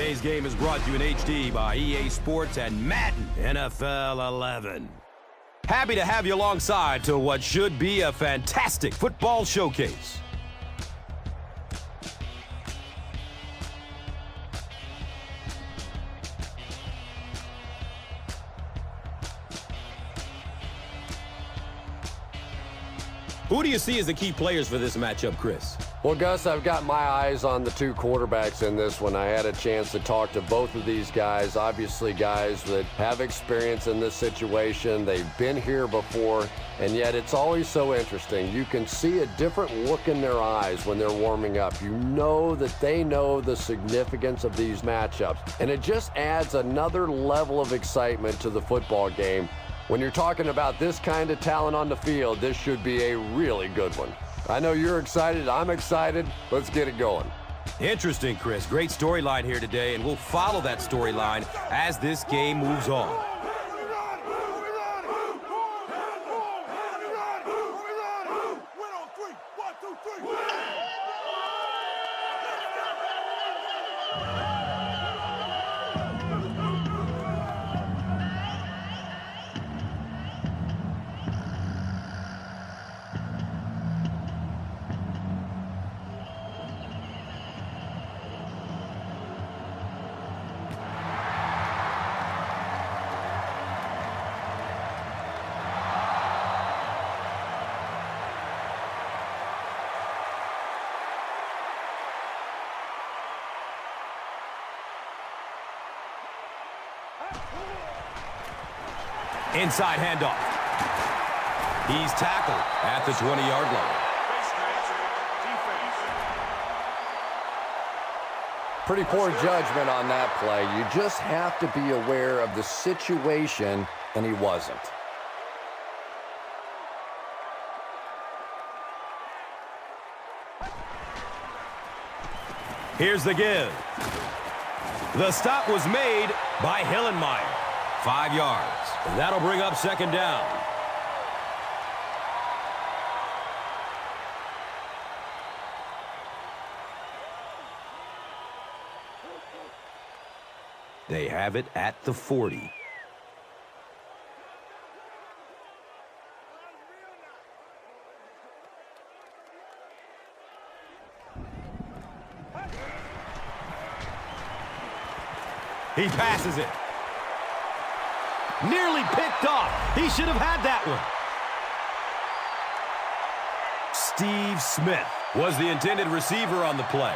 Today's game is brought to you in HD by EA Sports and Madden NFL 11. Happy to have you alongside to what should be a fantastic football showcase. Who do you see as the key players for this matchup, Chris? Well, Gus, I've got my eyes on the two quarterbacks in this one. I had a chance to talk to both of these guys, obviously guys that have experience in this situation. They've been here before, and yet it's always so interesting. You can see a different look in their eyes when they're warming up. You know that they know the significance of these matchups, and it just adds another level of excitement to the football game. When you're talking about this kind of talent on the field, this should be a really good one. I know you're excited. I'm excited. Let's get it going. Interesting, Chris. Great storyline here today, and we'll follow that storyline as this game moves on. Inside handoff. He's tackled at the 20-yard line. Pretty poor judgment on that play. You just have to be aware of the situation, and he wasn't. Here's the give. The stop was made by Hillenmeyer. 5 yards. That'll bring up second down. They have it at the 40. He passes it. Nearly picked off. He should have had that one. Steve Smith was the intended receiver on the play.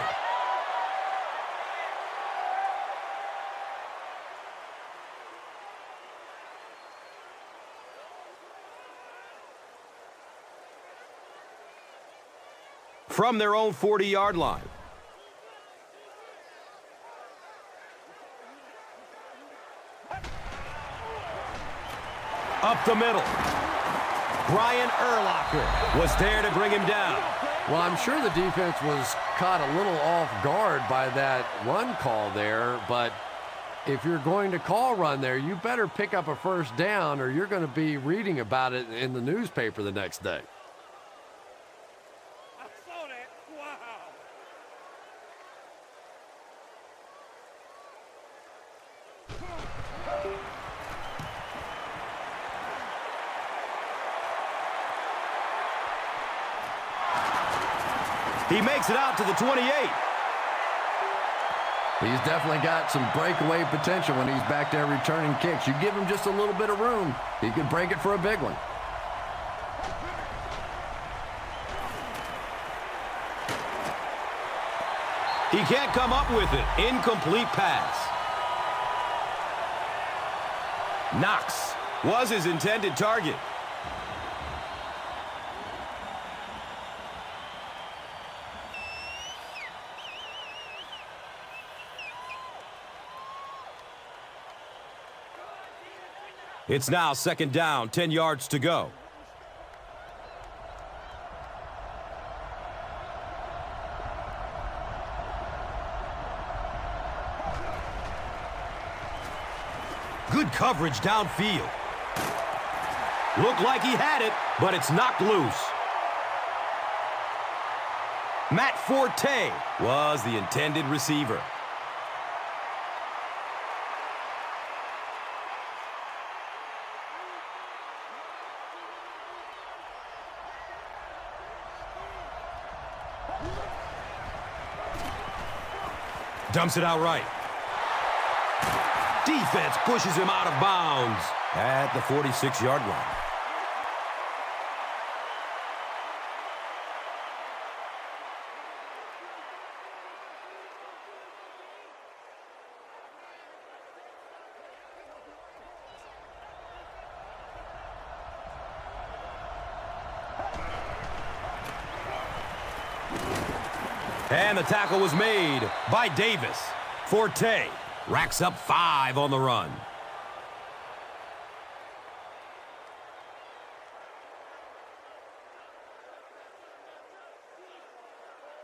From their own 40-yard line. Up the middle. Brian Urlacher was there to bring him down. Well, I'm sure the defense was caught a little off guard by that run call there, but if you're going to call run there, you better pick up a first down or you're going to be reading about it in the newspaper the next day. I saw that. Wow. He makes it out to the 28. He's definitely got some breakaway potential when he's back there returning kicks. You give him just a little bit of room, he could break it for a big one. He can't come up with it. Incomplete pass. Knox was his intended target. It's now second down, 10 yards to go. Good coverage downfield. Looked like he had it, but it's knocked loose. Matt Forte was the intended receiver. Dumps it out right. Defense pushes him out of bounds at the 46-yard line. And the tackle was made by Davis. Forte racks up 5 on the run.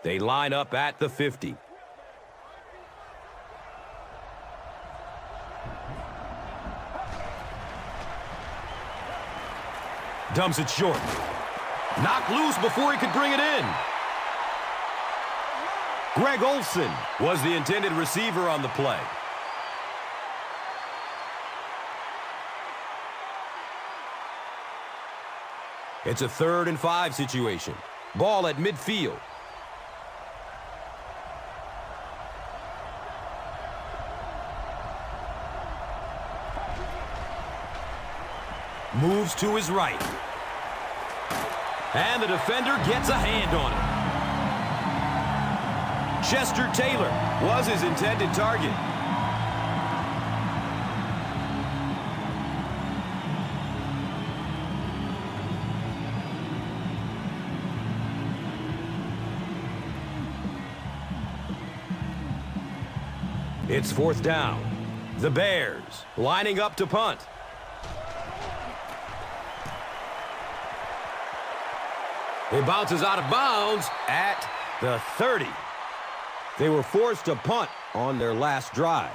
They line up at the 50. Dumps it short. Knocked loose before he could bring it in. Greg Olsen was the intended receiver on the play. It's a 3rd and 5 situation. Ball at midfield. Moves to his right. And the defender gets a hand on it. Chester Taylor was his intended target. It's 4th down. The Bears lining up to punt. It bounces out of bounds at the 30. They were forced to punt on their last drive.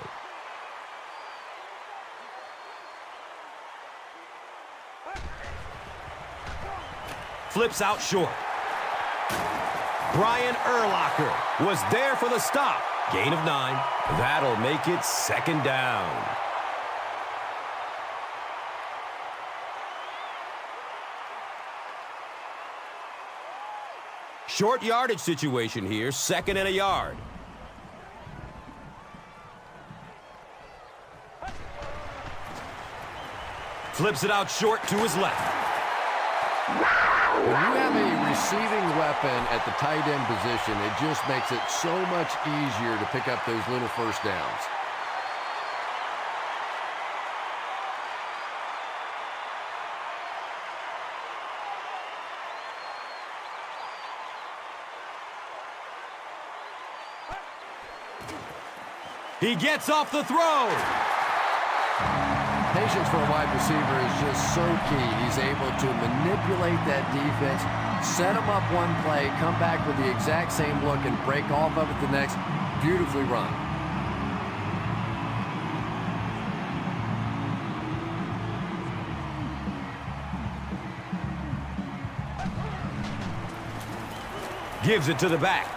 Flips out short. Brian Urlacher was there for the stop. Gain of 9. That'll make it 2nd down. Short yardage situation here, 2nd and a yard. Flips it out short to his left. When you have a receiving weapon at the tight end position, it just makes it so much easier to pick up those little first downs. He gets off the throw. Patience for a wide receiver is just so key. He's able to manipulate that defense, set them up one play, come back with the exact same look, and break off of it the next. Beautifully run. Gives it to the back.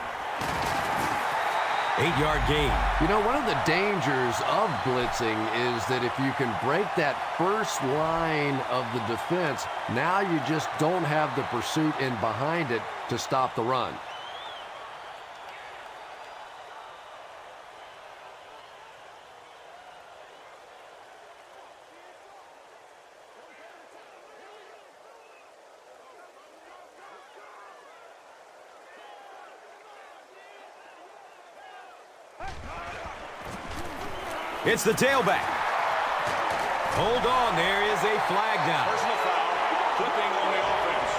8-yard gain. You know, one of the dangers of blitzing is that if you can break that first line of the defense, now you just don't have the pursuit in behind it to stop the run. It's the tailback. Hold on, there is a flag down. Personal foul, flipping on the offense.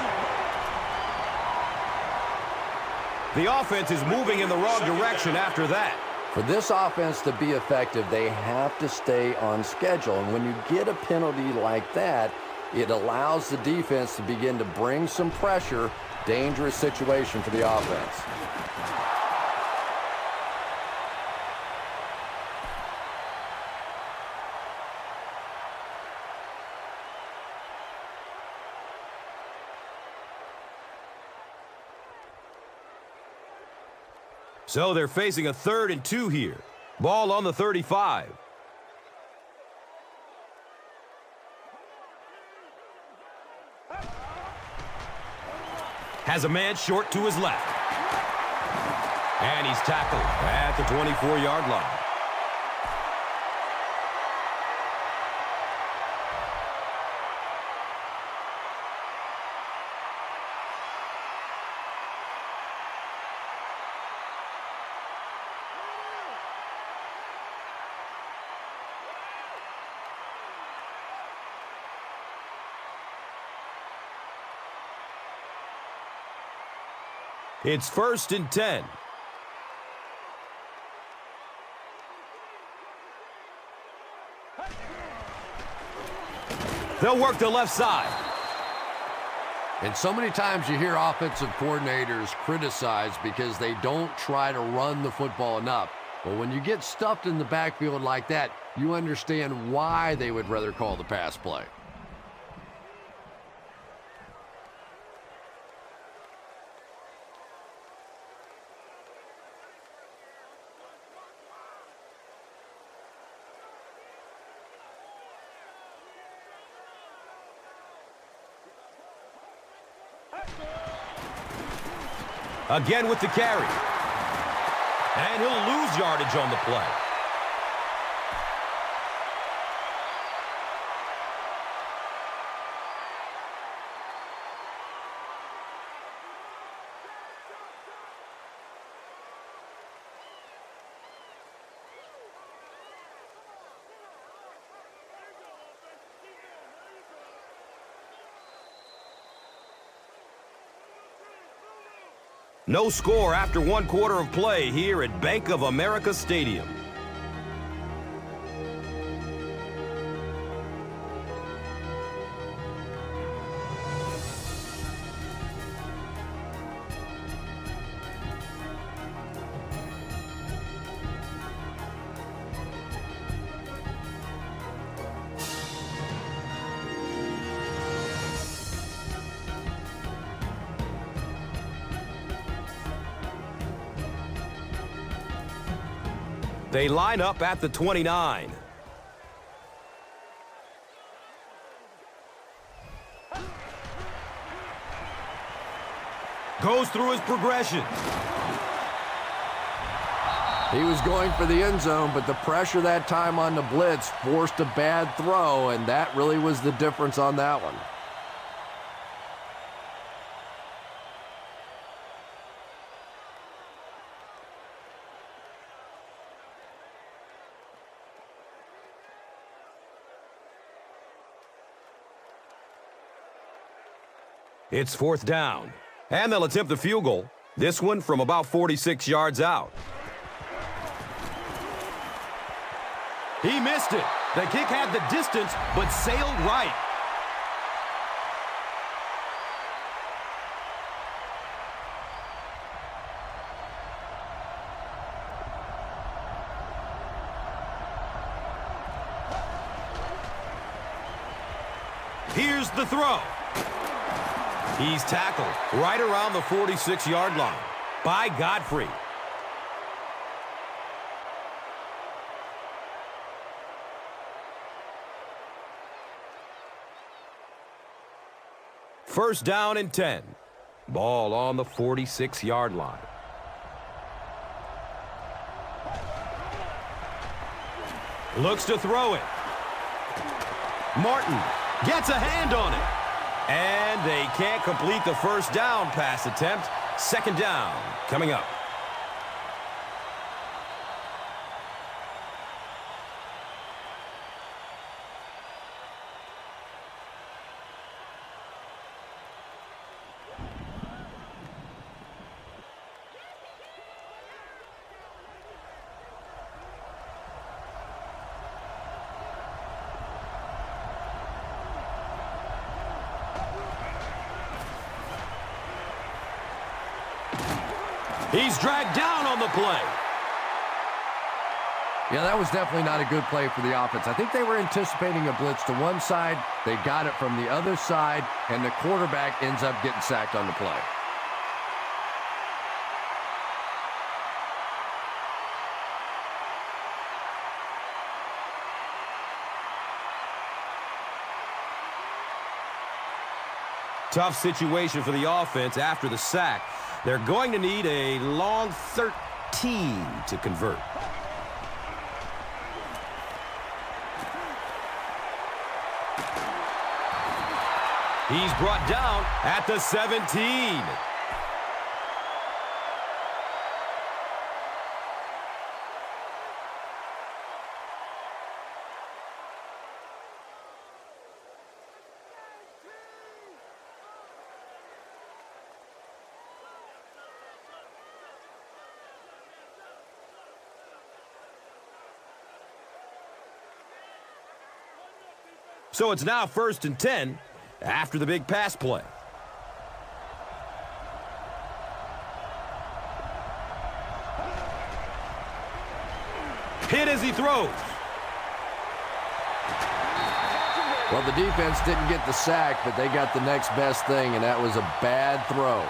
The offense is moving in the wrong direction after that. For this offense to be effective, they have to stay on schedule. And when you get a penalty like that, it allows the defense to begin to bring some pressure. Dangerous situation for the offense. So they're facing a 3rd and 2 here. Ball on the 35. Has a man short to his left. And he's tackled at the 24-yard line. It's 1st and 10. They'll work the left side. And so many times you hear offensive coordinators criticized because they don't try to run the football enough. But when you get stuffed in the backfield like that, you understand why they would rather call the pass play. Again with the carry. And he'll lose yardage on the play. No score after 1 quarter of play here at Bank of America Stadium. They line up at the 29. Goes through his progression. He was going for the end zone, but the pressure that time on the blitz forced a bad throw, and that really was the difference on that one. It's 4th down, and they'll attempt the field goal. This one from about 46 yards out. He missed it. The kick had the distance, but sailed right. Here's the throw. He's tackled right around the 46-yard line by Godfrey. First down and 10. Ball on the 46-yard line. Looks to throw it. Martin gets a hand on it. And they can't complete the first down pass attempt. 2nd down coming up. He's dragged down on the play. Yeah, that was definitely not a good play for the offense. I think they were anticipating a blitz to one side. They got it from the other side, and the quarterback ends up getting sacked on the play. Tough situation for the offense after the sack. They're going to need a long 14 to convert. He's brought down at the 17. So it's now 1st and 10 after the big pass play. Hit as he throws. Well, the defense didn't get the sack, but they got the next best thing, and that was a bad throw.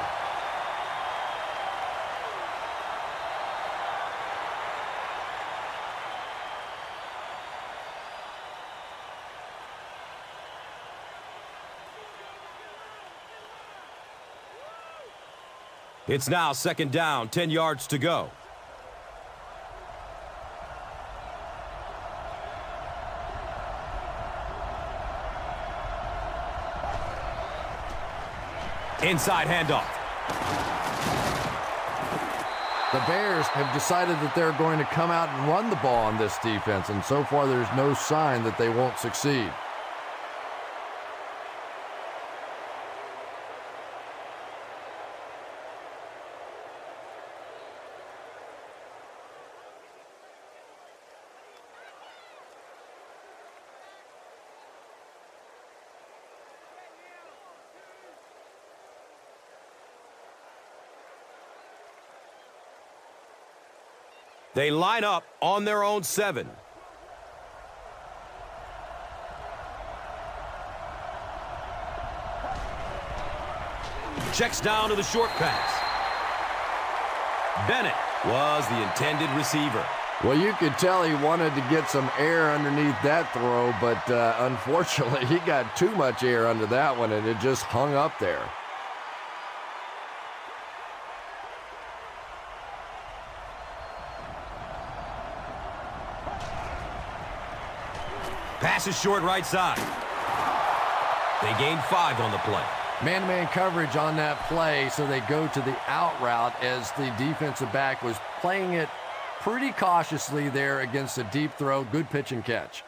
It's now 2nd down, 10 yards to go. Inside handoff. The Bears have decided that they're going to come out and run the ball on this defense, and so far there's no sign that they won't succeed. They line up on their own 7. Checks down to the short pass. Bennett was the intended receiver. Well, you could tell he wanted to get some air underneath that throw, but unfortunately he got too much air under that one, and it just hung up there. Pass is short right side. They gain 5 on the play. Man-to-man coverage on that play, so they go to the out route as the defensive back was playing it pretty cautiously there against a deep throw. Good pitch and catch.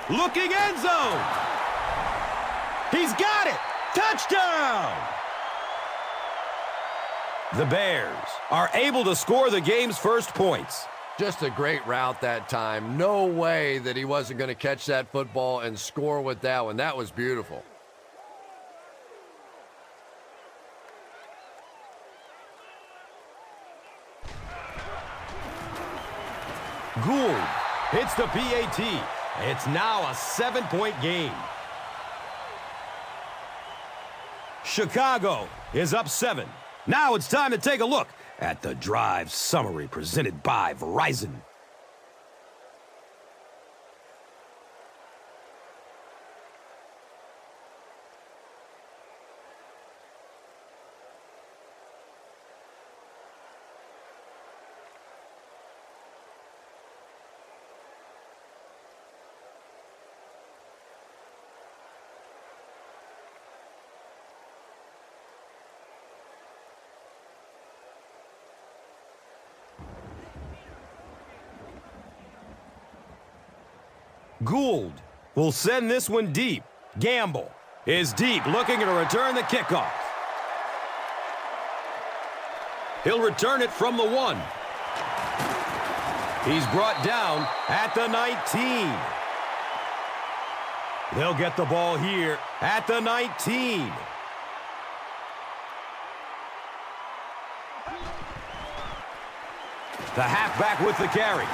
Looking end zone. He's got it. Touchdown! The Bears are able to score the game's first points. Just a great route that time. No way that he wasn't going to catch that football and score with that one. That was beautiful. Gould hits the PAT. It's now a 7-point game. Chicago is up 7. Now it's time to take a look at the drive summary presented by Verizon. Gould will send this one deep. Gamble is deep, looking to return the kickoff. He'll return it from the 1. He's brought down at the 19. They'll get the ball here at the 19. The halfback with the carry.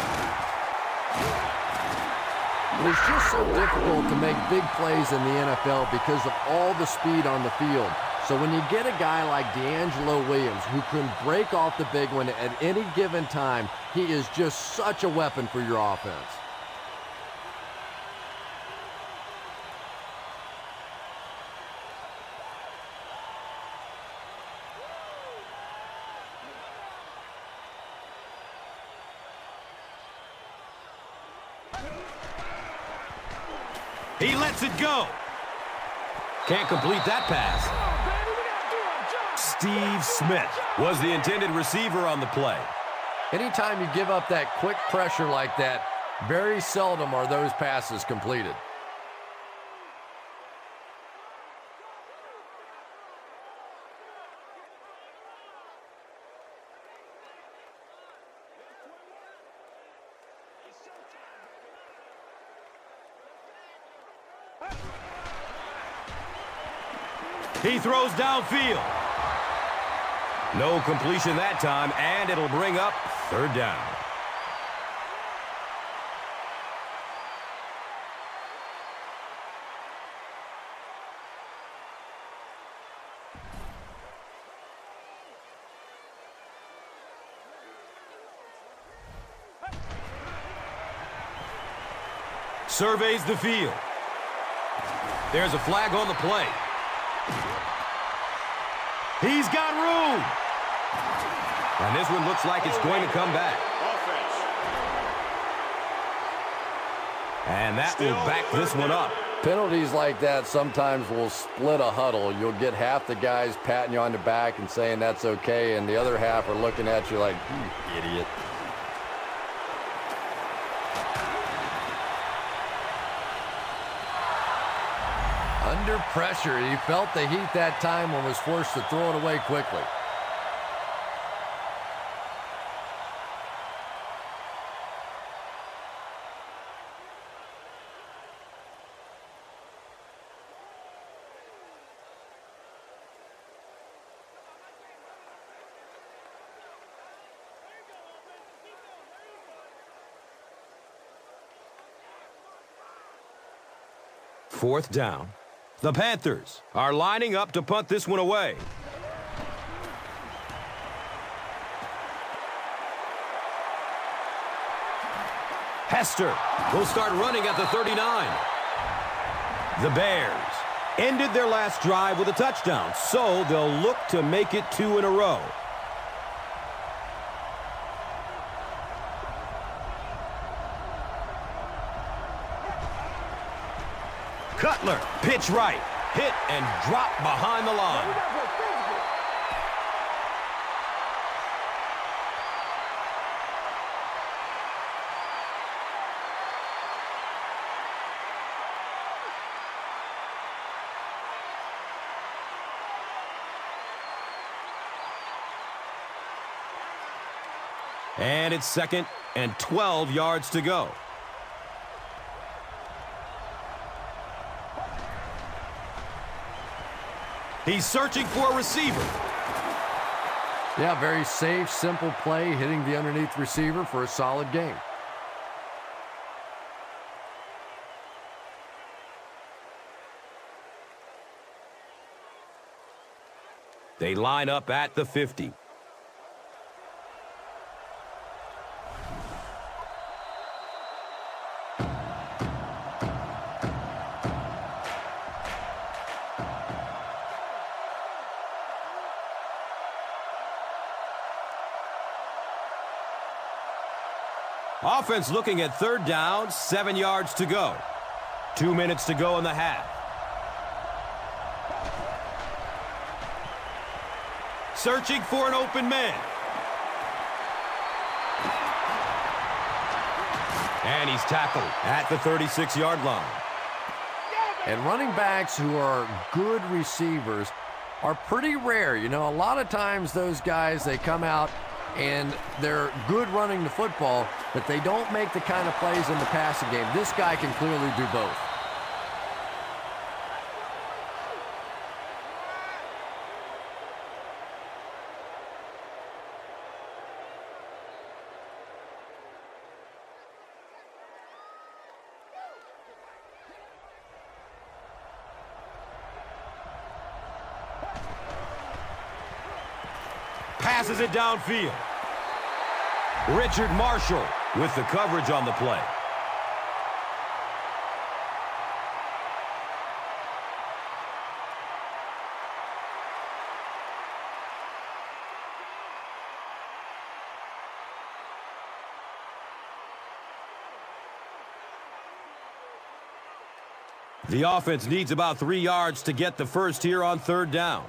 It's just so difficult to make big plays in the NFL because of all the speed on the field. So when you get a guy like D'Angelo Williams who can break off the big one at any given time, he is just such a weapon for your offense. He lets it go. Can't complete that pass. Steve Smith was the intended receiver on the play. Anytime you give up that quick pressure like that, very seldom are those passes completed. He throws downfield. No completion that time, and it'll bring up third down. Surveys the field. There's a flag on the play. He's got room. And this one looks like it's going to come back. And that will back this one up. Penalties like that sometimes will split a huddle. You'll get half the guys patting you on the back and saying that's okay, and the other half are looking at you like, you idiot. Under pressure, he felt the heat that time and was forced to throw it away quickly. Fourth down. The Panthers are lining up to punt this one away. Hester will start running at the 39. The Bears ended their last drive with a touchdown, so they'll look to make it 2 in a row. Cutler, pitch right, hit and drop behind the line. And it's 2nd and 12 yards to go. He's searching for a receiver. Yeah, very safe, simple play, hitting the underneath receiver for a solid gain. They line up at the 50. Offense looking at 3rd down, 7 yards to go. 2 minutes to go in the half. Searching for an open man. And he's tackled at the 36-yard line. And running backs who are good receivers are pretty rare. You know, a lot of times those guys, they come out and they're good running the football, but they don't make the kind of plays in the passing game. This guy can clearly do both. Passes it downfield. Richard Marshall with the coverage on the play. The offense needs about 3 yards to get the first here on 3rd down.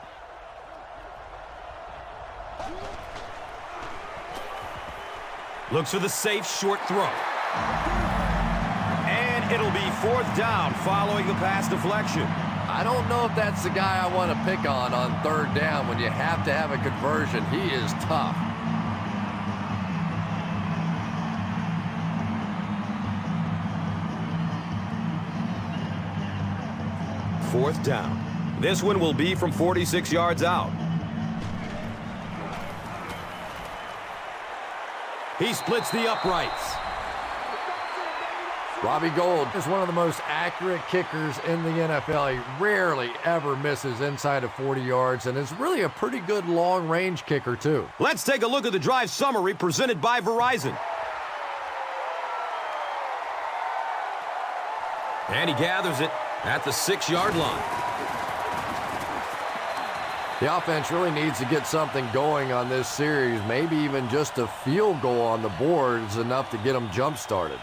Looks for the safe short throw. And it'll be 4th down following the pass deflection. I don't know if that's the guy I want to pick on 3rd down when you have to have a conversion. He is tough. Fourth down. This one will be from 46 yards out. He splits the uprights. Robbie Gould is one of the most accurate kickers in the NFL. He rarely ever misses inside of 40 yards and is really a pretty good long-range kicker, too. Let's take a look at the drive summary presented by Verizon. And he gathers it at the 6-yard line. The offense really needs to get something going on this series. Maybe even just a field goal on the board is enough to get them jump-started.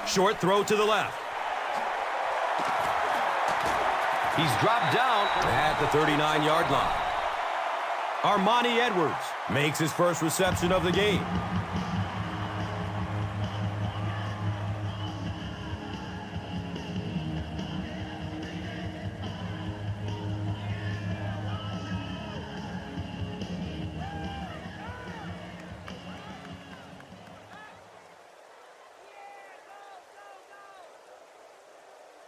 Short throw to the left. He's dropped down at the 39-yard line. Armani Edwards makes his first reception of the game.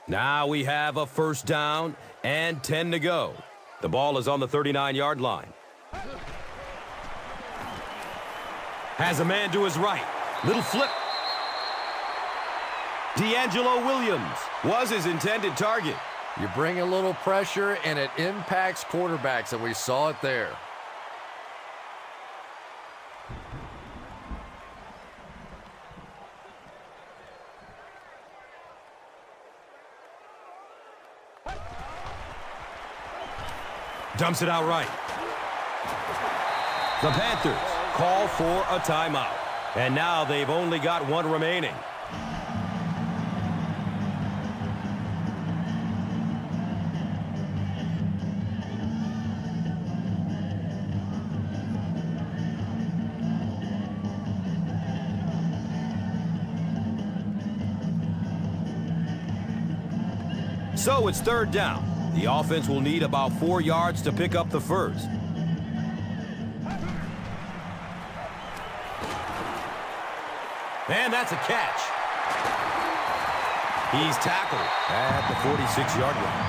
Now we have a 1st down and 10 to go. The ball is on the 39-yard line. Has a man to his right. Little flip. D'Angelo Williams was his intended target. You bring a little pressure, and it impacts quarterbacks, and we saw it there. Dumps it out right. The Panthers call for a timeout. And now they've only got one remaining. So it's 3rd down. The offense will need about 4 yards to pick up the first. And that's a catch. He's tackled at the 46-yard line.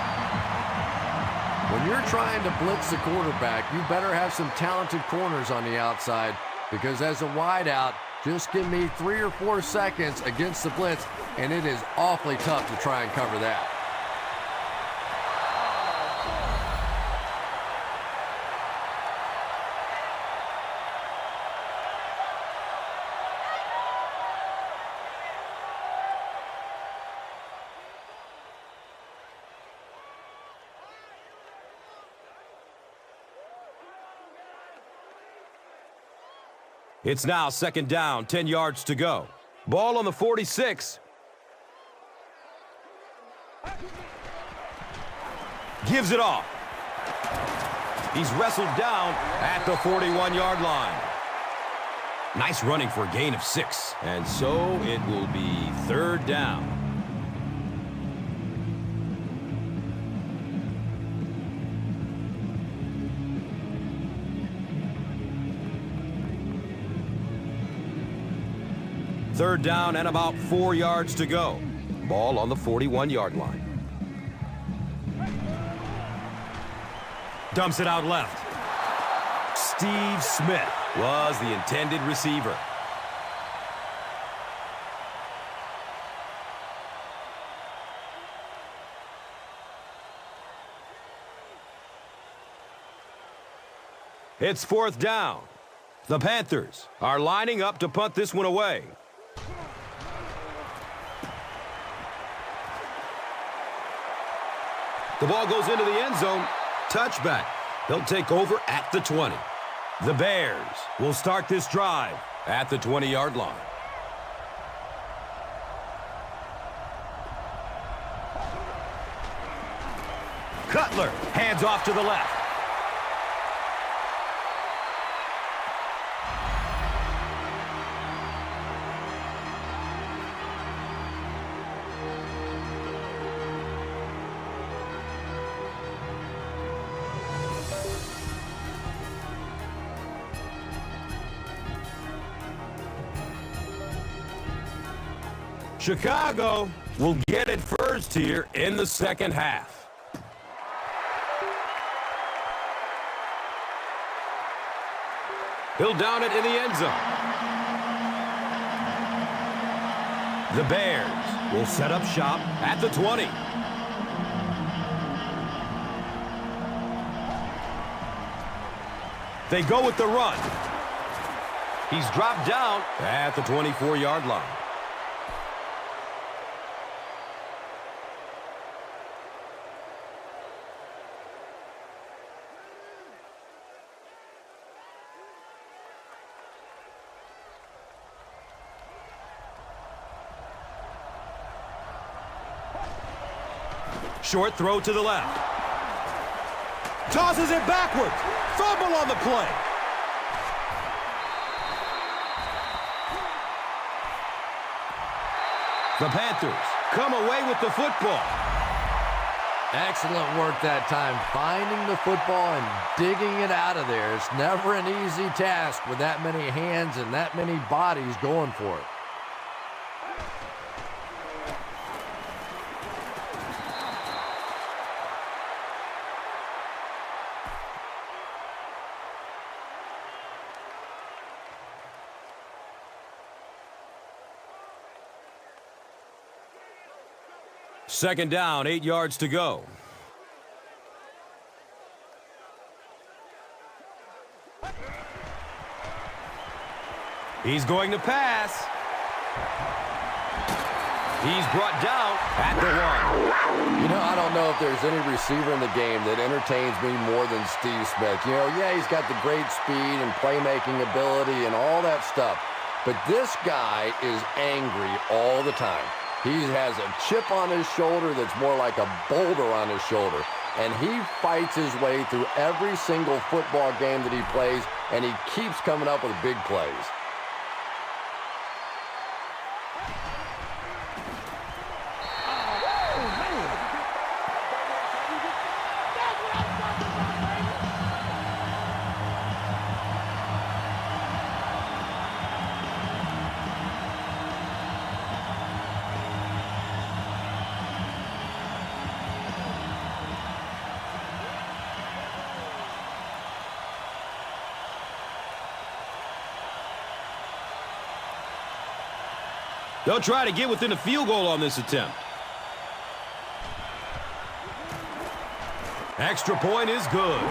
When you're trying to blitz the quarterback, you better have some talented corners on the outside, because as a wideout, just give me 3 or 4 seconds against the blitz, and it is awfully tough to try and cover that. It's now 2nd down, 10 yards to go. Ball on the 46. Gives it off. He's wrestled down at the 41-yard line. Nice running for a gain of 6. And so it will be 3rd down. Third down and about 4 yards to go. Ball on the 41-yard line. Dumps it out left. Steve Smith was the intended receiver. It's 4th down. The Panthers are lining up to punt this one away. The ball goes into the end zone. Touchback. They'll take over at the 20. The Bears will start this drive at the 20-yard line. Cutler hands off to the left. Chicago will get it first here in the second half. He'll down it in the end zone. The Bears will set up shop at the 20. They go with the run. He's dropped down at the 24-yard line. Short throw to the left. Tosses it backwards. Fumble on the play. The Panthers come away with the football. Excellent work that time, finding the football and digging it out of there. It's never an easy task with that many hands and that many bodies going for it. Second down, 8 yards to go. He's going to pass. He's brought down at the 1. You know, I don't know if there's any receiver in the game that entertains me more than Steve Smith. You know, yeah, he's got the great speed and playmaking ability and all that stuff. But this guy is angry all the time. He has a chip on his shoulder that's more like a boulder on his shoulder. And he fights his way through every single football game that he plays, and he keeps coming up with big plays. They'll try to get within a field goal on this attempt. Extra point is good.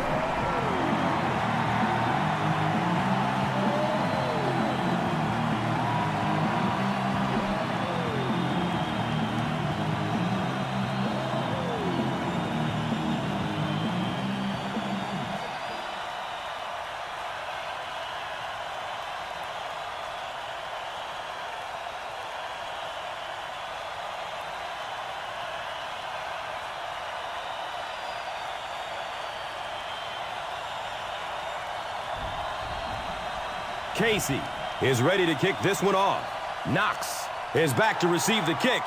Casey is ready to kick this one off. Knox is back to receive the kick.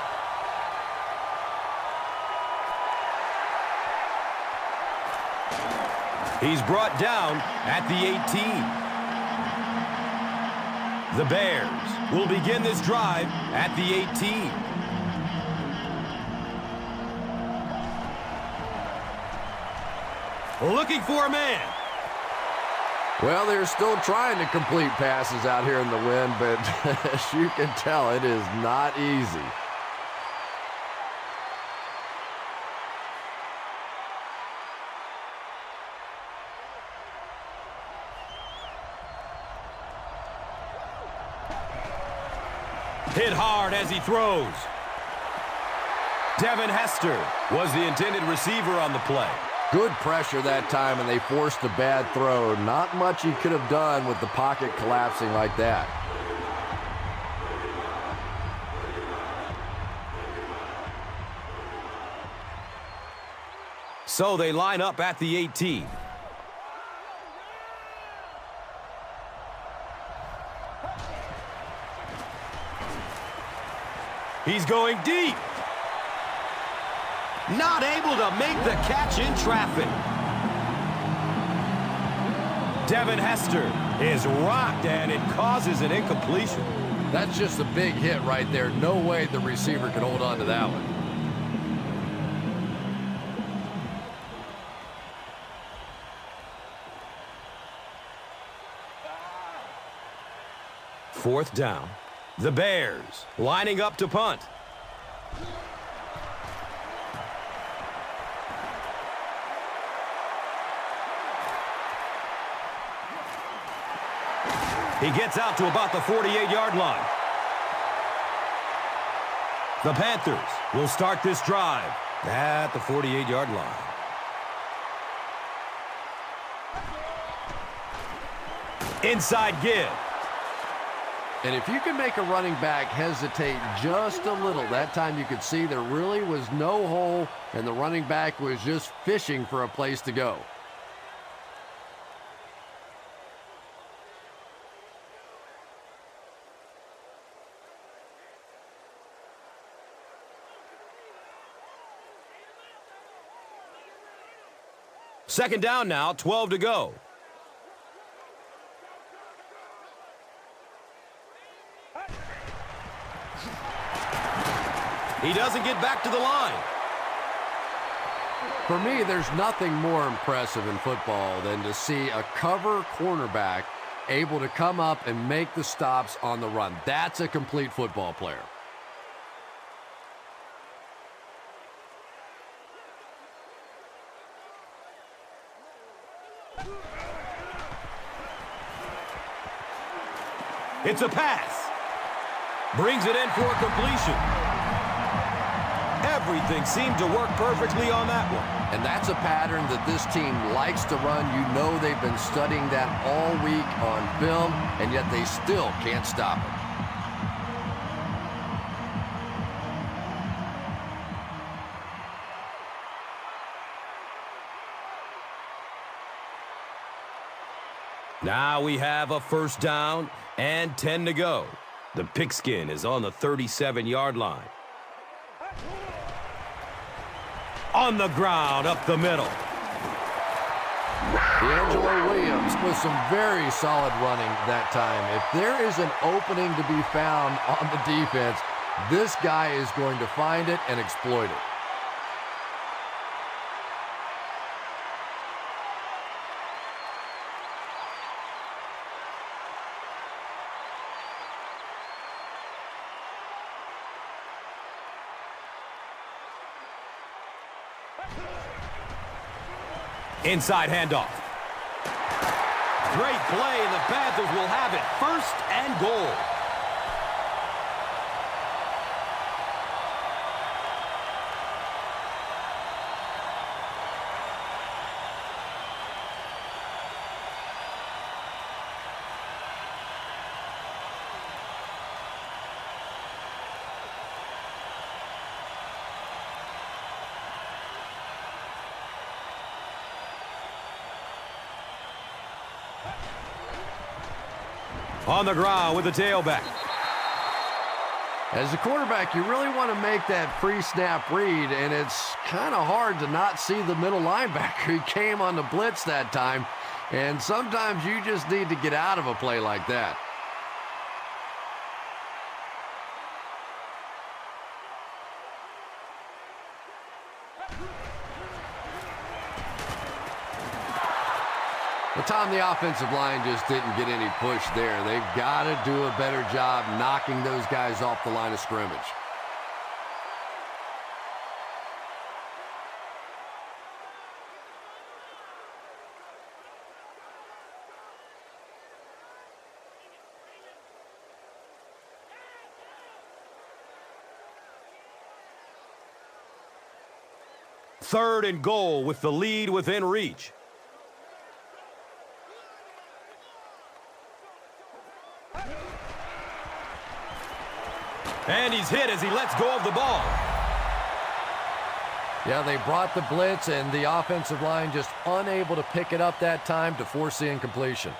He's brought down at the 18. The Bears will begin this drive at the 18. Looking for a man. Well, they're still trying to complete passes out here in the wind, but as you can tell, it is not easy. Hit hard as he throws. Devin Hester was the intended receiver on the play. Good pressure that time, and they forced a bad throw. Not much he could have done with the pocket collapsing like that. So they line up at the 18. He's going deep. Not able to make the catch in traffic. Devin Hester is rocked, and it causes an incompletion. That's just a big hit right there. No way the receiver could hold on to that one. Fourth down. The Bears lining up to punt. He gets out to about the 48-yard line. The Panthers will start this drive at the 48-yard line. Inside give. And if you can make a running back hesitate just a little, that time you could see there really was no hole, and the running back was just fishing for a place to go. Second down now, 12 to go. He doesn't get back to the line. For me, there's nothing more impressive in football than to see a cover cornerback able to come up and make the stops on the run. That's a complete football player. It's a pass. Brings it in for a completion. Everything seemed to work perfectly on that one. And that's a pattern that this team likes to run. You know they've been studying that all week on film, and yet they still can't stop it. Now we have a first down and 10 to go. The pigskin is on the 37-yard line. On the ground, up the middle. D'Angelo Williams with some very solid running that time. If there is an opening to be found on the defense, this guy is going to find it and exploit it. Inside handoff. Great play, and the Panthers will have it. First and goal. On the ground with the tailback. As a quarterback, you really want to make that pre-snap read, and it's kind of hard to not see the middle linebacker. He came on the blitz that time, and sometimes you just need to get out of a play like that. But Tom, the offensive line just didn't get any push there. They've got to do a better job knocking those guys off the line of scrimmage. 3rd and goal with the lead within reach. And he's hit as he lets go of the ball. Yeah, they brought the blitz, and the offensive line just unable to pick it up that time to force the incompletion.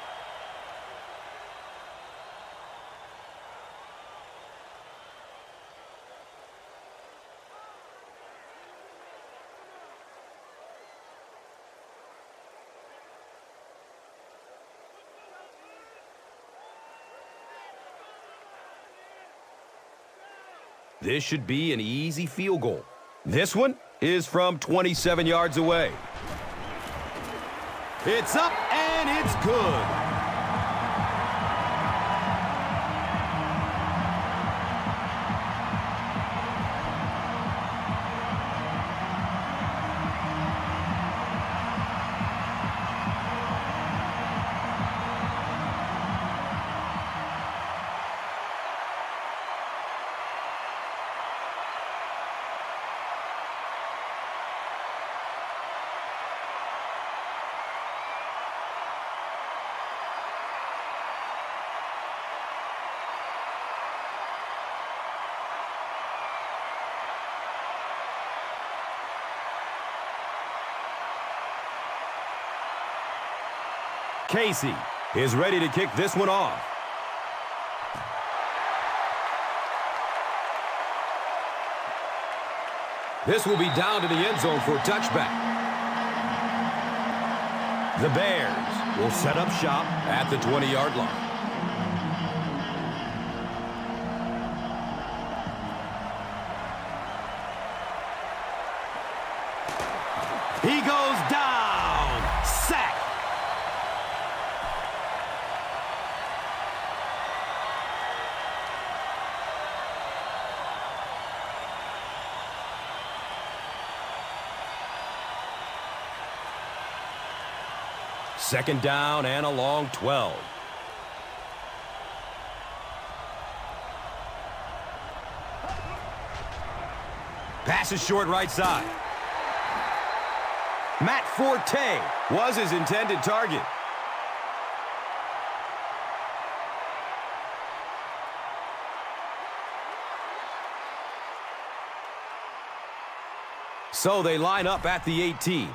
This should be an easy field goal. This one is from 27 yards away. It's up and it's good. Casey is ready to kick this one off. This will be down to the end zone for a touchback. The Bears will set up shop at the 20-yard line. He goes down. Sack. Second down and a long 12. Pass is short right side. Matt Forte was his intended target. So they line up at the 18.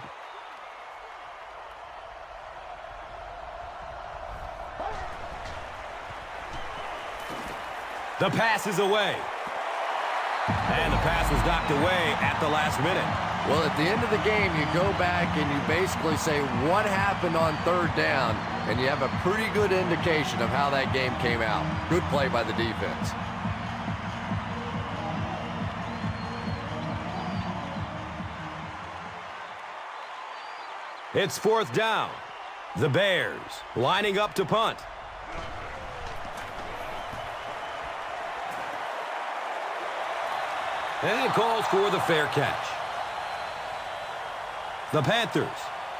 The pass is away. And the pass was knocked away at the last minute. Well, at the end of the game, you go back and you basically say what happened on 3rd down, and you have a pretty good indication of how that game came out. Good play by the defense. It's 4th down. The Bears lining up to punt. And calls for the fair catch. The Panthers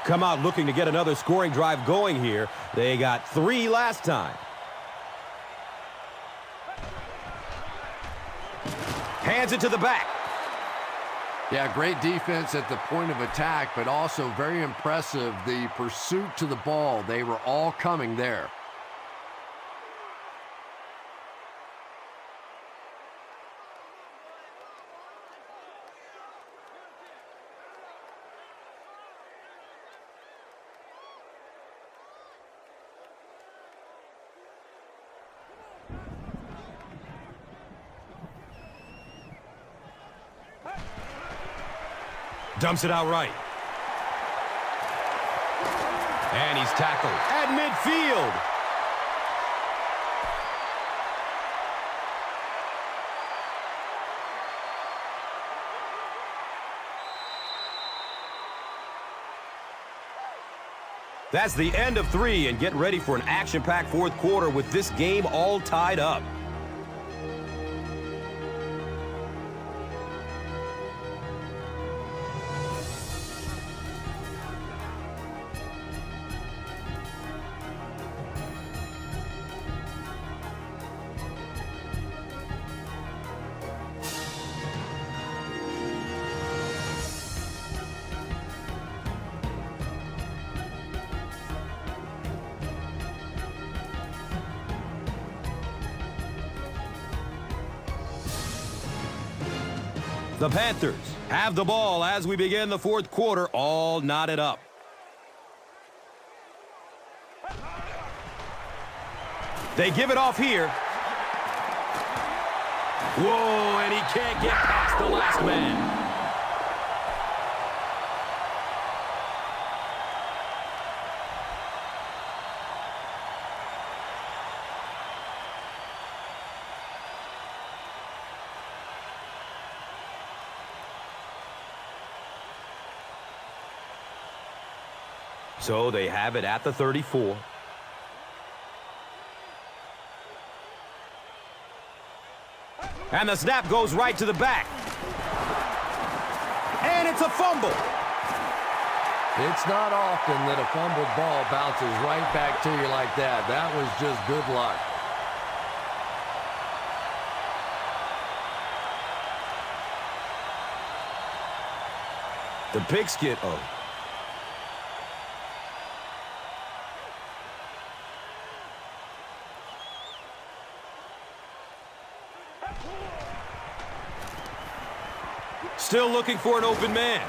come out looking to get another scoring drive going here. They got 3 last time. Hands it to the back. Yeah, great defense at the point of attack, but also very impressive, the pursuit to the ball. They were all coming there. Dumps it out right. And he's tackled at midfield. That's the end of 3, and get ready for an action-packed 4th quarter with this game all tied up. The Panthers have the ball as we begin the fourth quarter, all knotted up. They give it off here. Whoa, and he can't get past the last man. So they have it at the 34. And the snap goes right to the back. And it's a fumble. It's not often that a fumbled ball bounces right back to you like that. That was just good luck. The pigskin. Oh. Still looking for an open man.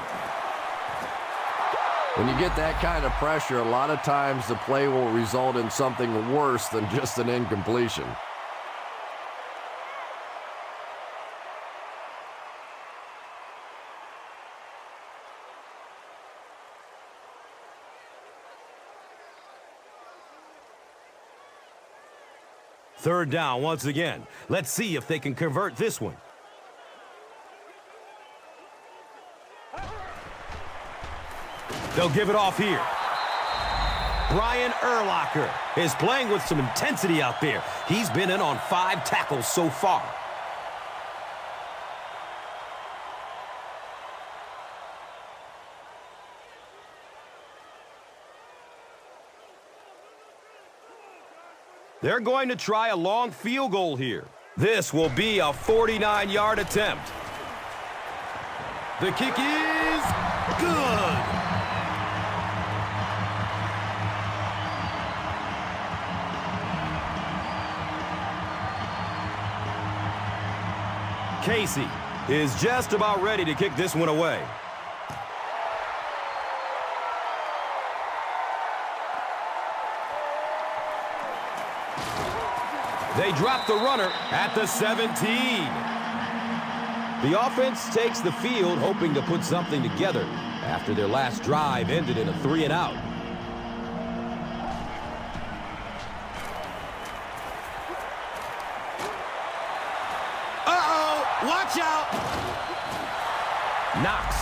When you get that kind of pressure, a lot of times the play will result in something worse than just an incompletion. Third down once again. Let's see if they can convert this one. They'll give it off here. Brian Urlacher is playing with some intensity out there. He's been in on 5 tackles so far. They're going to try a long field goal here. This will be a 49-yard attempt. The kick is good. Casey is just about ready to kick this one away. They drop the runner at the 17. The offense takes the field, hoping to put something together after their last drive ended in a 3-and-out. Watch out! Knox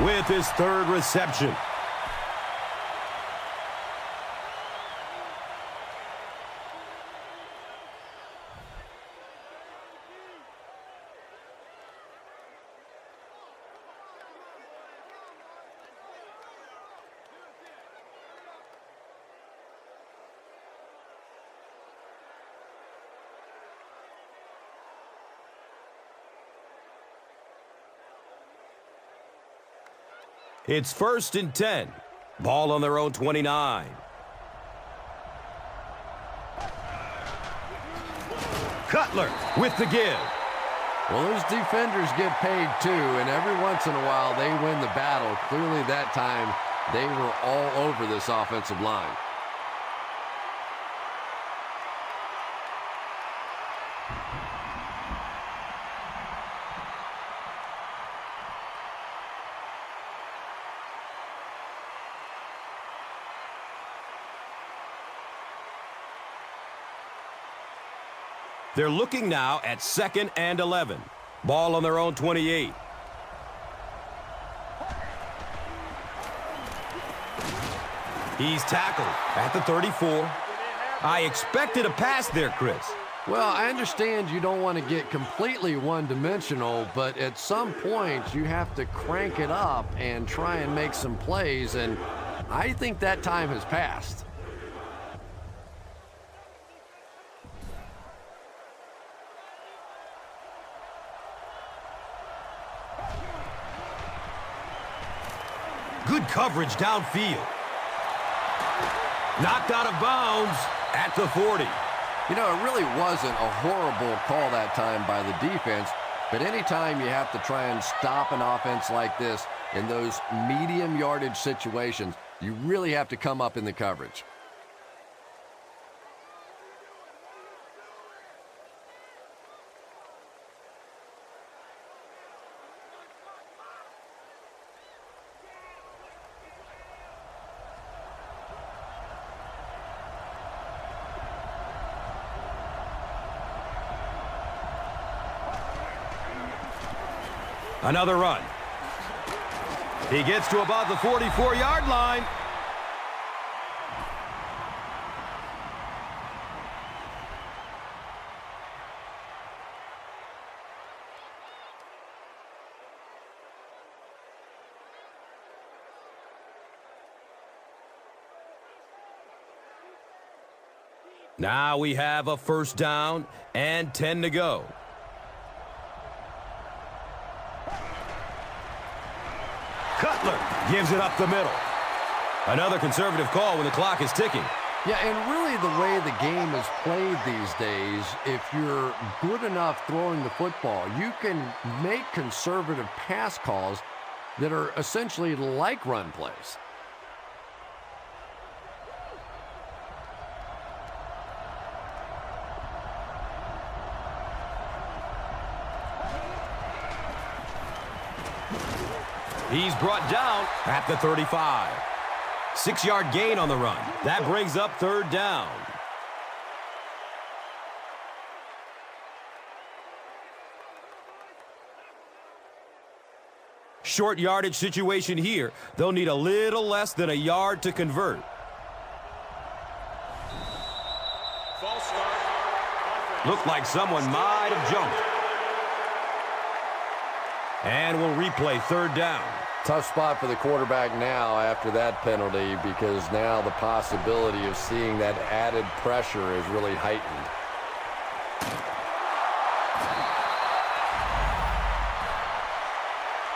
with his 3rd reception. It's 1st and 10. Ball on their own 29. Cutler with the give. Well, those defenders get paid too, and every once in a while they win the battle. Clearly that time they were all over this offensive line. They're looking now at 2nd and 11. Ball on their own 28. He's tackled at the 34. I expected a pass there, Chris. Well, I understand you don't want to get completely one-dimensional, but at some point you have to crank it up and try and make some plays, and I think that time has passed. Good coverage downfield. Knocked out of bounds at the 40. You know, it really wasn't a horrible call that time by the defense. But anytime you have to try and stop an offense like this in those medium yardage situations, you really have to come up in the coverage. Another run. He gets to about the 44-yard line. Now we have a first down and 10 to go. Cutler gives it up the middle. Another conservative call when the clock is ticking. Yeah, and really the way the game is played these days, if you're good enough throwing the football, you can make conservative pass calls that are essentially like run plays. He's brought down at the 35. 6-yard gain on the run. That brings up third down. Short yardage situation here. They'll need a little less than a yard to convert. False start. Looked like someone might have jumped. And we'll replay third down. Tough spot for the quarterback now after that penalty, because now the possibility of seeing that added pressure is really heightened.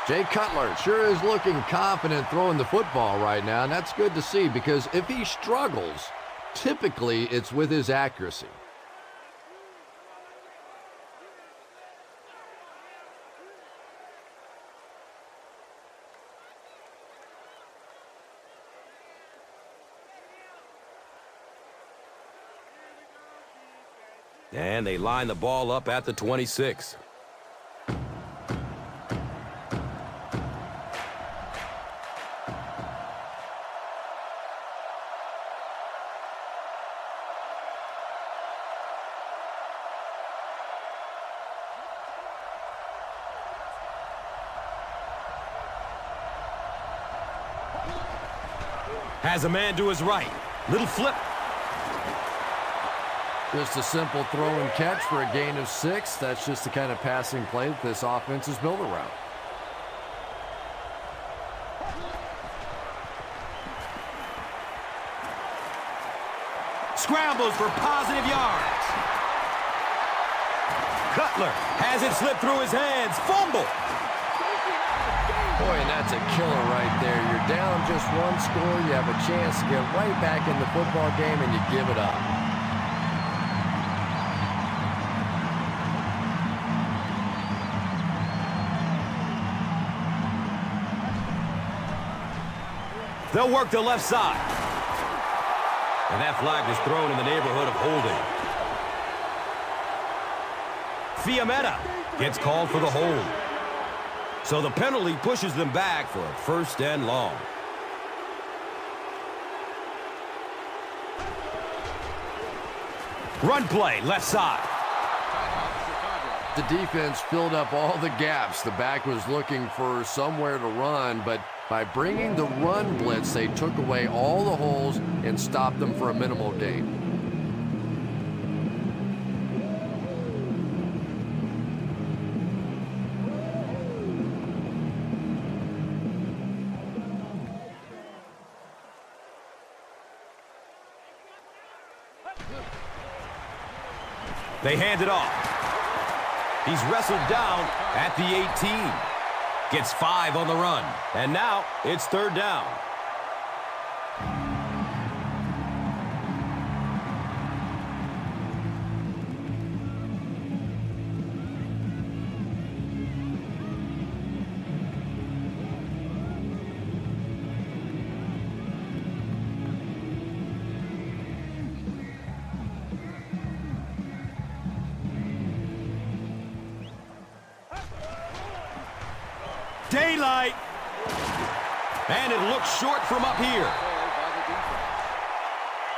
Jay Cutler sure is looking confident throwing the football right now, and that's good to see, because if he struggles, typically it's with his accuracy. And they line the ball up at the 26. Has a man to his right. Little flip. Just a simple throw and catch for a gain of 6. That's just the kind of passing play that this offense is built around. Scrambles for positive yards. Cutler has it slip through his hands. Fumble. Boy, and that's a killer right there. You're down just one score. You have a chance to get right back in the football game, and you give it up. They'll work the left side. And that flag was thrown in the neighborhood of holding. Fiametta gets called for the hold. So the penalty pushes them back for a first and long. Run play, left side. The defense filled up all the gaps. The back was looking for somewhere to run, but by bringing the run blitz, they took away all the holes and stopped them for a minimal gain. They hand it off. He's wrestled down at the 18. Gets 5 on the run. And now it's third down. daylight. And it looks short from up here.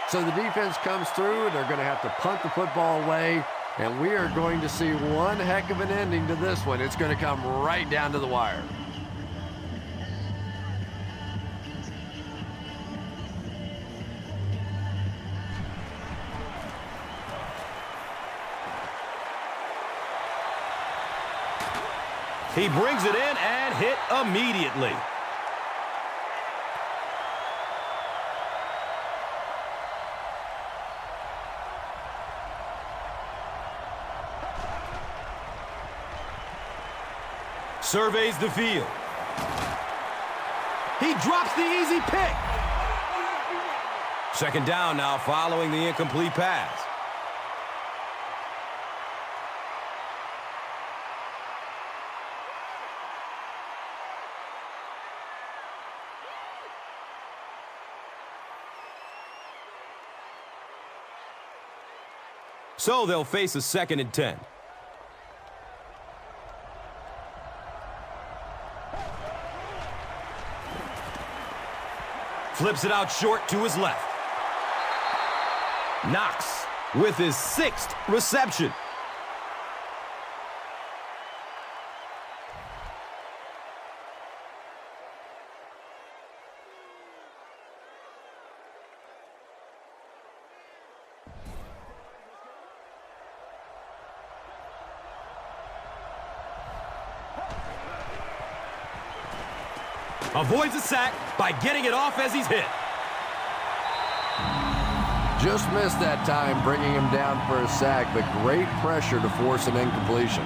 So the defense comes through. They're going to have to punt the football away. And we are going to see one heck of an ending to this one. It's going to come right down to the wire. He brings it in and hit immediately. Surveys the field. He drops the easy pick. Second down now following the incomplete pass. So they'll face a 2nd and 10. Flips it out short to his left. Knox with his 6th reception. Avoids a sack by getting it off as he's hit. Just missed that time, bringing him down for a sack, but great pressure to force an incompletion.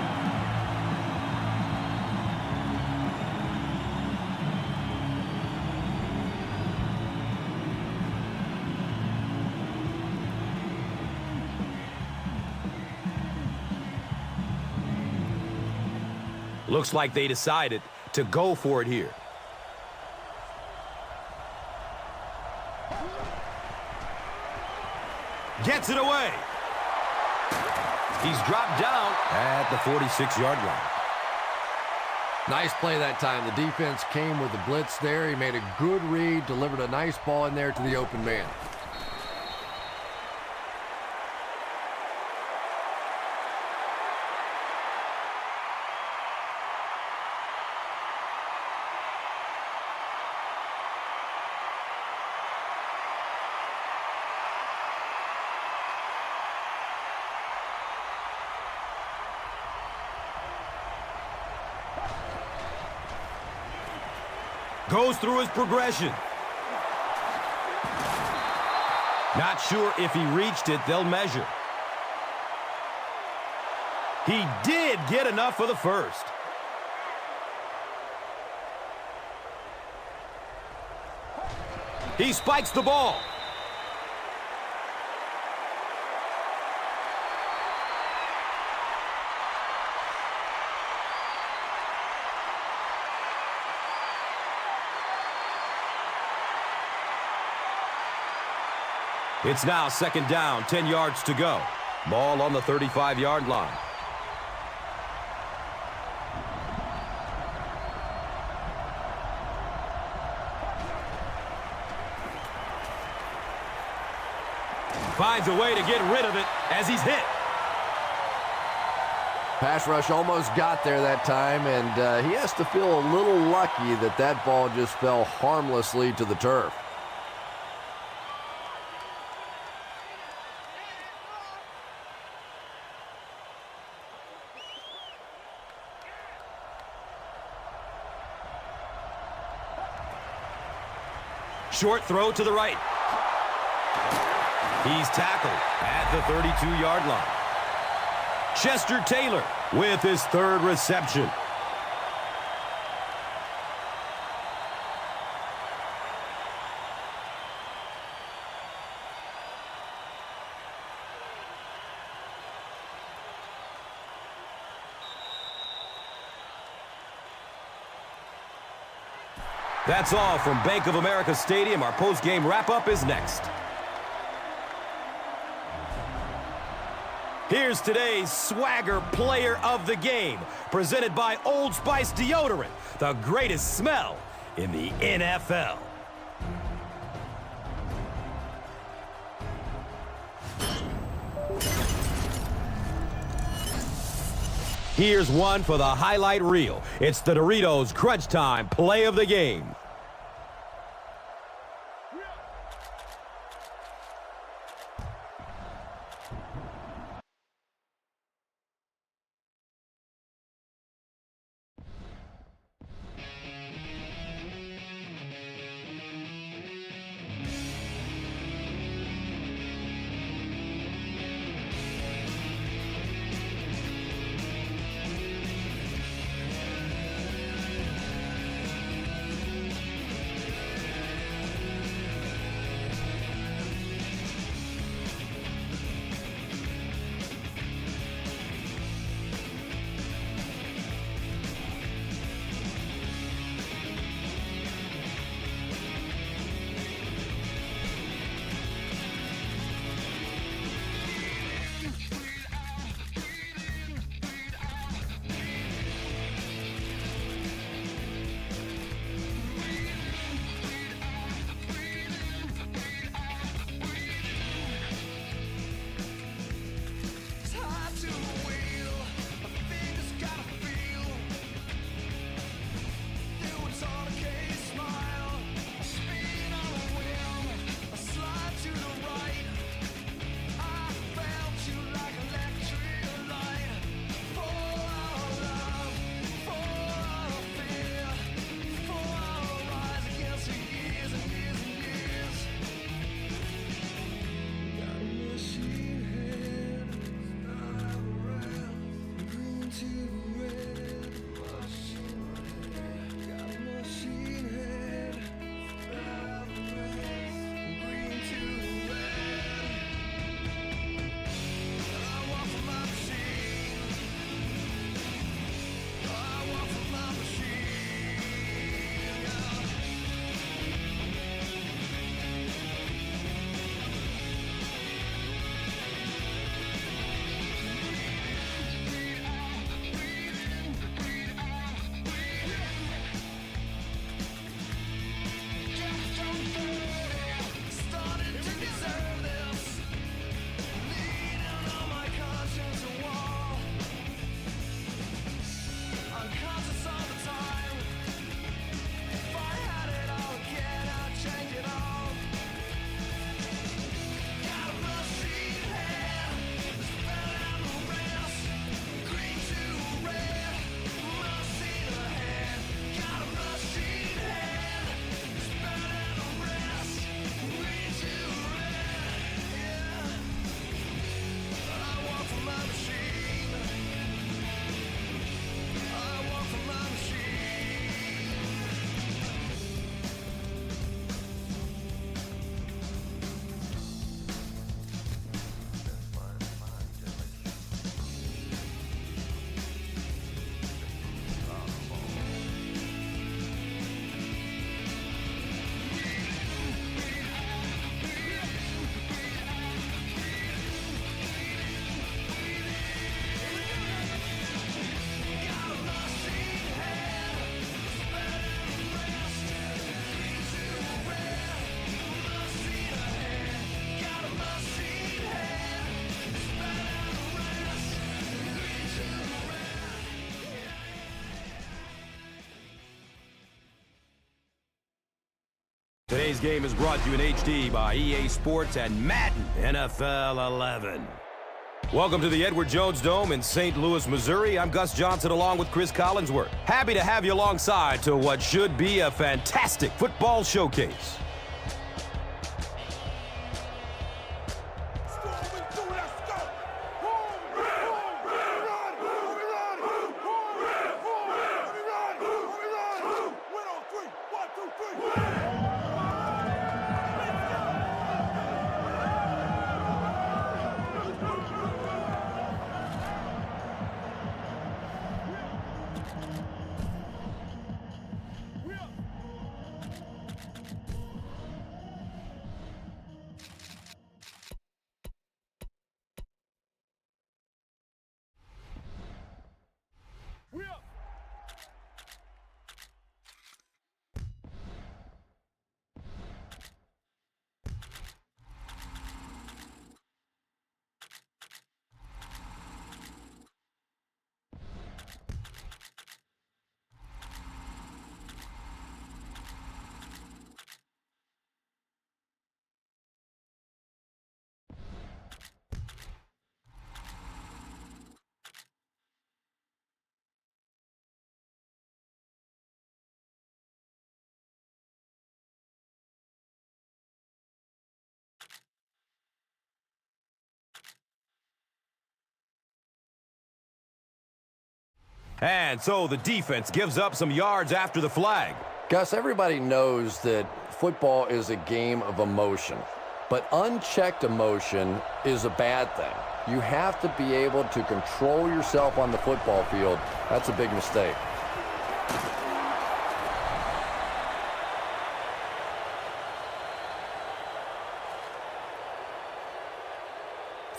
Looks like they decided to go for it here. Gets it away. He's dropped down at the 46-yard line. Nice play that time. The defense came with the blitz there. He made a good read, delivered a nice ball in there to the open man. Goes through his progression. Not sure if he reached it. They'll measure. He did get enough for the first. He spikes the ball. It's now 2nd down, 10 yards to go. Ball on the 35-yard line. Finds a way to get rid of it as he's hit. Pass rush almost got there that time, and he has to feel a little lucky that that ball just fell harmlessly to the turf. Short throw to the right. He's tackled at the 32-yard line. Chester Taylor with his 3rd reception. That's all from Bank of America Stadium. Our post-game wrap-up is next. Here's today's Swagger Player of the Game, presented by Old Spice Deodorant, the greatest smell in the NFL. Here's one for the highlight reel. It's the Doritos Crunch Time Play of the Game. Today's game is brought to you in HD by EA Sports and Madden NFL 11. Welcome to the Edward Jones Dome in St. Louis, Missouri. I'm Gus Johnson along with Chris Collinsworth. Happy to have you alongside to what should be a fantastic football showcase. And so the defense gives up some yards after the flag. Gus, everybody knows that football is a game of emotion, but unchecked emotion is a bad thing. You have to be able to control yourself on the football field. That's a big mistake.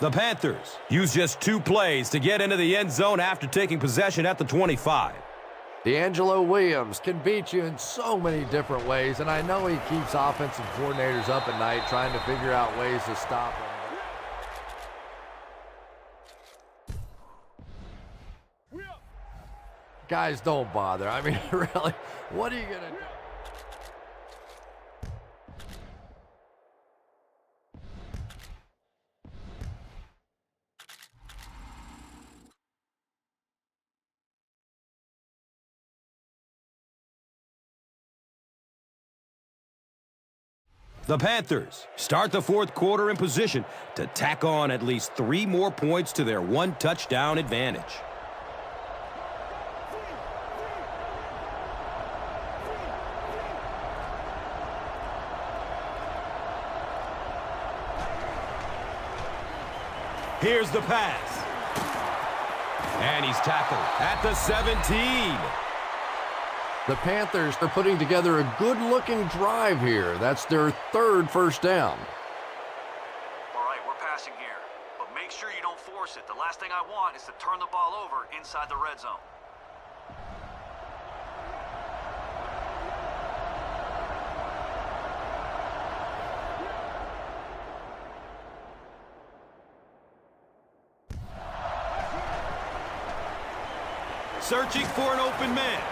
The Panthers use just 2 plays to get into the end zone after taking possession at the 25. D'Angelo Williams can beat you in so many different ways, and I know he keeps offensive coordinators up at night trying to figure out ways to stop him. Guys, don't bother. I mean, really, what are you going to do? The Panthers start the fourth quarter in position to tack on at least 3 more points to their 1-touchdown advantage. Here's the pass. And he's tackled at the 17. The Panthers are putting together a good-looking drive here. That's their 3rd first down. All right, we're passing here, but make sure you don't force it. The last thing I want is to turn the ball over inside the red zone. Searching for an open man.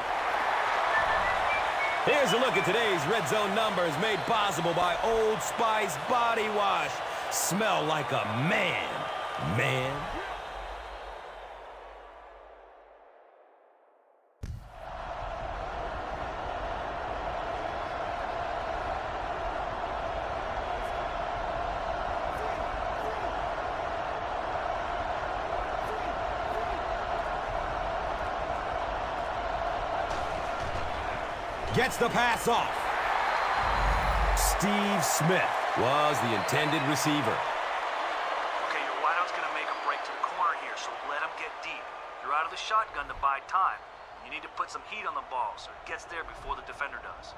Here's a look at today's red zone numbers made possible by Old Spice Body Wash. Smell like a man. Gets the pass off. Steve Smith was the intended receiver. Okay, your wideout's going to make a break to the corner here, so let him get deep. You're out of the shotgun to buy time. You need to put some heat on the ball so it gets there before the defender does.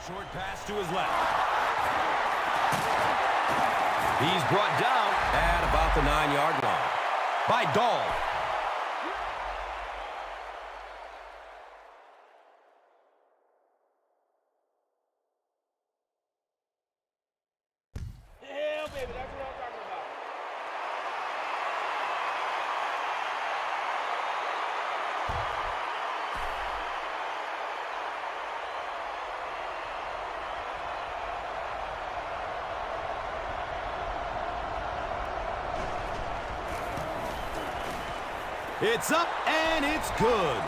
Short pass to his left. He's brought down at about the 9-yard line by Dahl. It's up and it's good.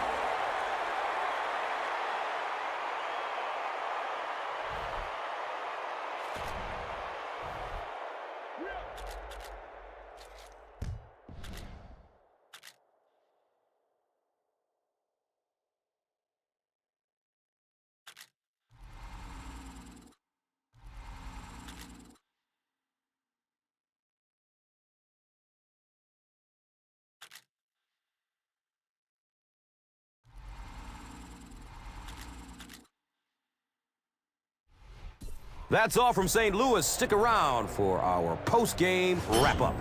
That's all from St. Louis. Stick around for our post-game wrap-up.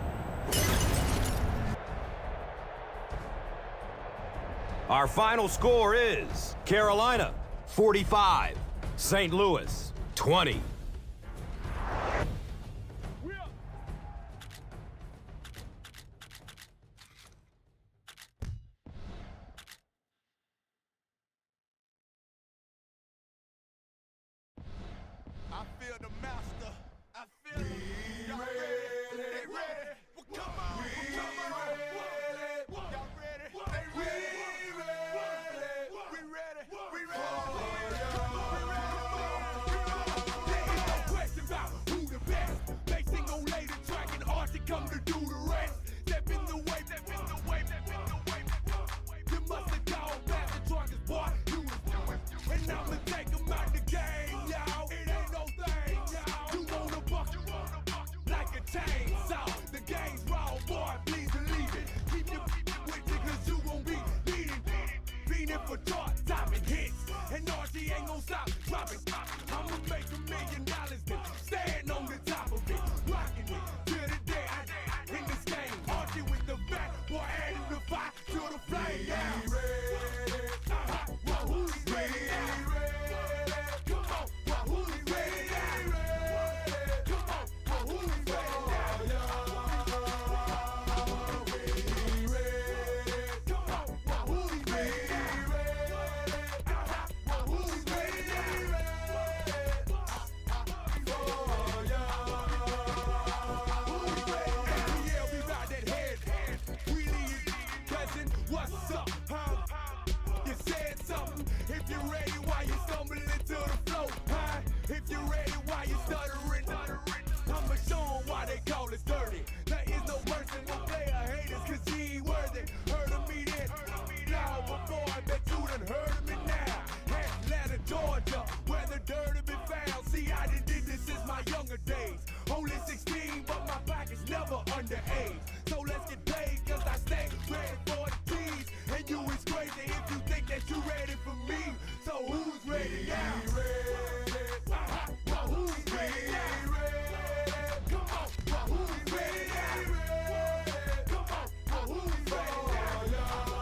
Our final score is Carolina 45, St. Louis 20. I feel the master. I feel him. Y'all ready? They ready? Well, come on. Come on. Y'all ready? They ready? We ready? We ready? chart-topping hits. And RG ain't gon' stop dropping. I'ma make $1 million, then stand on the top of it. Rocking it till the day I in this game. RG with the back, boy, adding the fire to the flame. Yeah. Well, who's ready now? Come on, well, who's ready now? Come on, well, who's ready now? We ready. Come on, well, who's ready now? Well, who's ready now? Yeah, we bout that head. We lead, cousin, what's up, huh? You said something. If you're ready, why you stumbling to the flow, huh? If you're ready, why you stuttering? I'ma show 'em why they call us dirty. There is no worse than no player haters, cause he ain't worthy. Heard of me then, now before, I bet you done heard of me now. Atlanta, Georgia, where the dirty be found. See, I done did this since my younger days. Only 16, but my pocket's never underage. So let's get paid, cause I stay ready for the keys. And you is crazy if you think that you ready for me. So who's ready now? Well, who's ready now? Come on, well, who's ready now? Come on, well, who's ready now?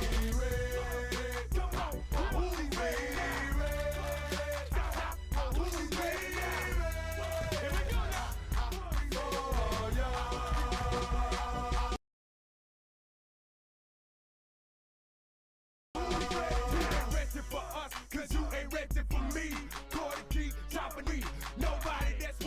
We ready. Come on, well, who's ready now? Well, who's ready now? Here we go now. You ain't ready for us, cause you ain't ready for me. Quarter key, dropping me. Nobody that's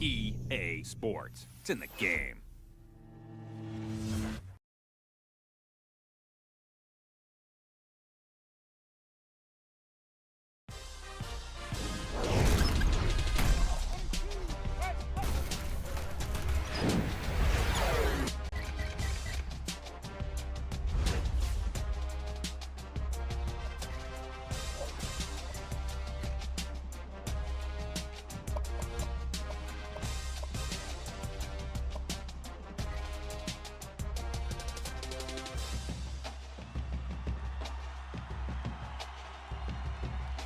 EA Sports. It's in the game.